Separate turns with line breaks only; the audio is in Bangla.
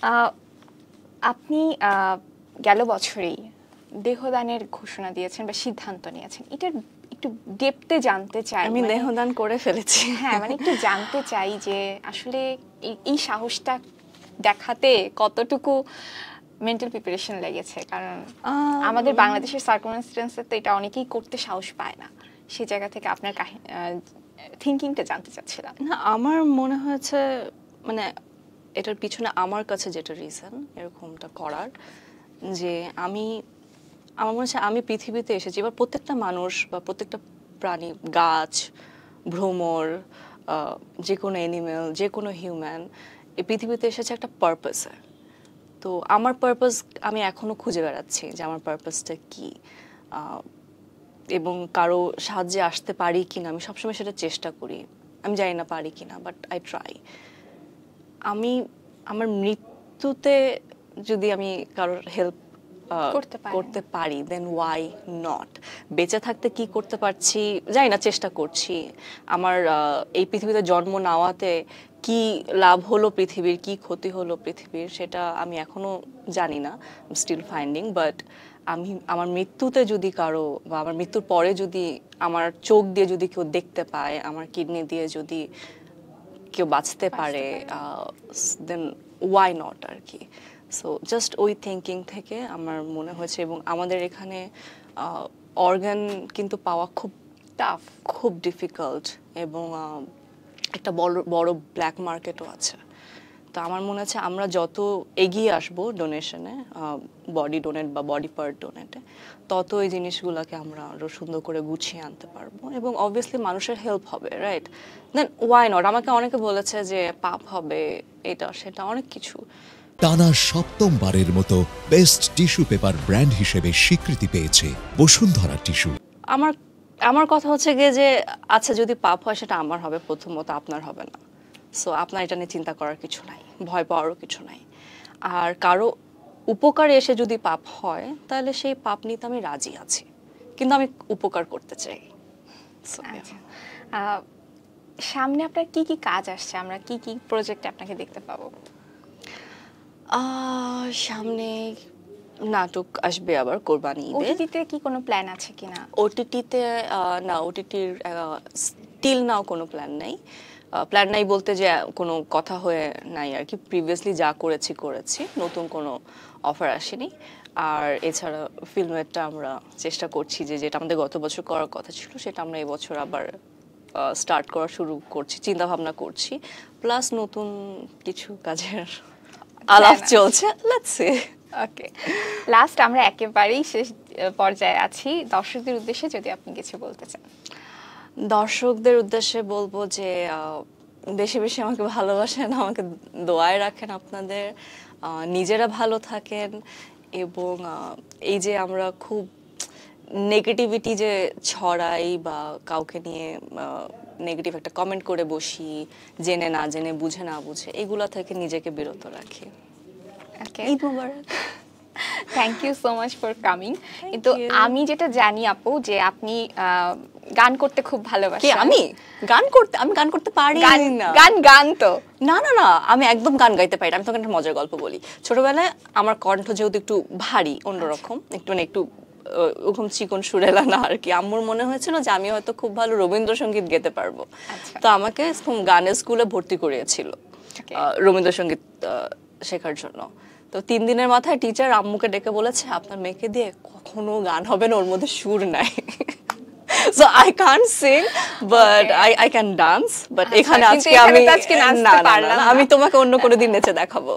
আহ, আপনি গেল বছরেই দেহদানের ঘোষণা দিয়েছেন বা সিদ্ধান্ত নিয়েছেন, এটার একটু ডেপথে জানতে চাই।
আমি দেহদান করে ফেলেছি।
হ্যাঁ, মানে একটু জানতে চাই যে আসলে এই সাহসটা দেখাতে কতটুকু মেন্টাল প্রিপারেশন লেগেছে, কারণ আমাদের বাংলাদেশের সার্কামস্টেন্সে তো এটা অনেকেই করতে সাহস পায় না। সেই জায়গা থেকে আপনার থিঙ্কিংটা জানতে চাচ্ছিলাম।
না, আমার মনে হয়েছে মানে এটার পিছনে আমার কাছে যেটা রিজন এরকমটা করার, যে আমার মনে হচ্ছে আমি পৃথিবীতে এসেছি, এবার প্রত্যেকটা মানুষ বা প্রত্যেকটা প্রাণী, গাছ, ভ্রমর, যে কোনো অ্যানিমেল, যে কোনো হিউম্যান এই পৃথিবীতে এসেছে একটা পারপাসে। তো আমার পারপাস আমি এখনো খুঁজে বেড়াচ্ছি যে আমার পারপাসটা কী, এবং কারো সাহায্যে আসতে পারি কিনা। আমি সবসময় সেটা চেষ্টা করি, আমি জানি না পারি কিনা, বাট আই ট্রাই। আমার মৃত্যুতে যদি আমি কারোর হেল্প করতে পারি, দেন ওয়াই নট। বেঁচে থাকতে কি করতে পারছি জানি না, চেষ্টা করছি। আমার এই পৃথিবীতে জন্ম নেওয়াতে কি লাভ হলো পৃথিবীর, কি ক্ষতি হলো পৃথিবীর, সেটা আমি এখনো জানি না, স্টিল ফাইন্ডিং। বাট আমার মৃত্যুতে যদি কারো, বা আমার মৃত্যুর পরে যদি আমার চোখ দিয়ে যদি কেউ দেখতে পায়, আমার কিডনি দিয়ে যদি কেউ বাঁচতে পারে, দেন ওয়াই নট আর কি। সো জাস্ট ওই থিঙ্কিং থেকে আমার মনে হয়েছে। এবং আমাদের এখানে অর্গান কিন্তু পাওয়া খুব টাফ, খুব ডিফিকাল্ট, এবং একটা বড় ব্ল্যাক মার্কেটও আছে। তো আমার মনে হচ্ছে আমরা যত এগিয়ে আসবো ডোনেশনে, বডি ডোনেট বা বডি পার্ট ডোনেটে, তত এই জিনিসগুলোকে আমরা আরও সুন্দর করে গুছিয়ে আনতে পারবো, এবং অবভিয়াসলি মানুষের হেল্প হবে, রাইট? Then why not. আমাকে অনেকে বলেছে যে পাপ হবে, এটা সেটা অনেক কিছু।
টানা সপ্তমবারের মতো বেস্ট টিস্যু পেপার ব্র্যান্ড হিসেবে স্বীকৃতি পেয়েছে বসুন্ধরা টিস্যু।
আমার কথা হচ্ছে গিয়ে যে আচ্ছা, যদি পাপ হয় সেটা আমার হবে, প্রথমত আপনার হবে না। সো আপনার এটা নিয়ে চিন্তা করার কিছু নাই, ভয় পাওয়ারও কিছু নাই। আর কারো উপকারে এসে যদি পাপ হয়, তাহলে সেই পাপ নিতে আমি রাজি আছি, কিন্তু আমি উপকার করতে চাই।
সামনে আপনার কি কি কাজ আসছে, আমরা কি কি প্রজেক্টে আপনাকে দেখতে পাবো?
সামনে নাটক আসবে আবার কোরবানি ঈদে।
ওটিটিতে কি কোনো প্ল্যান আছে কিনা?
ওটিটিতে না, ওটিটির স্টিল নাও কোনো প্ল্যান নাই। প্ল্যান নাই বলতে যে কোনো কথা হয়ে নাই আর কি। প্রিভিয়াসলি যা করেছি, নতুন কোনো অফার আসেনি। আর এছাড়া ফিল্মেরটা আমরা চেষ্টা করছি যে যেটা আমাদের গত বছর করার কথা ছিল, সেটা আমরা এবছর আবার স্টার্ট করা শুরু করছি, চিন্তা ভাবনা করছি। প্লাস নতুন কিছু কাজের আলাপ চলছে, লেটস সি।
ওকে, লাস্ট আমরা একেবারেই শেষ পর্যায়ে আছি, দর্শকদের উদ্দেশ্যে যদি আপনি কিছু বলতে চান।
দর্শকদের উদ্দেশ্যে বলবো যে বেশি বেশি আমাকে ভালোবাসেন, আমাকে দোয়ায় রাখেন, আপনাদের নিজেরা ভালো থাকেন। এবং এই যে আমরা খুব নেগেটিভিটি যে ছড়াই বা কাউকে নিয়ে নেগেটিভ একটা কমেন্ট করে বসি, জেনে না জেনে, বুঝে না বুঝে, এগুলা থেকে নিজেকে বিরত রাখি। ঈদ মোবারক।
Thank you so much for coming. কিন্তু আমি যেটা জানি আপু, যে আপনি গান করতে খুব ভালোবাসেন।
আমি গান করতে পারি না।
গান তো
না না না, আমি একদম গান গাইতে পারি না। আমি তোকে একটা মজার গল্প বলি। ছোটবেলায় আমার কণ্ঠ যেহেতু একটু ভারী, অন্যরকম, একটু ওরকম চিকন সুরেলা না আর কি। আম্মুর মনে হয়েছিল যে আমি হয়তো খুব ভালো রবীন্দ্রসঙ্গীত গেতে পারবো। তো আমাকে গানের স্কুলে ভর্তি করিয়েছিল রবীন্দ্রসঙ্গীত শেখার জন্য। তো 3 দিনের মাথায় টিচার আম্মুকে ডেকে বলেছে, আপনার মেয়েকে দিয়ে কখনো গান হবে না, ওর মধ্যে সুর নাই। So I can't sing, but I can dance. But এখানে আজকে আমি তোমাকে অন্য কোনো দিন নেচে দেখাবো।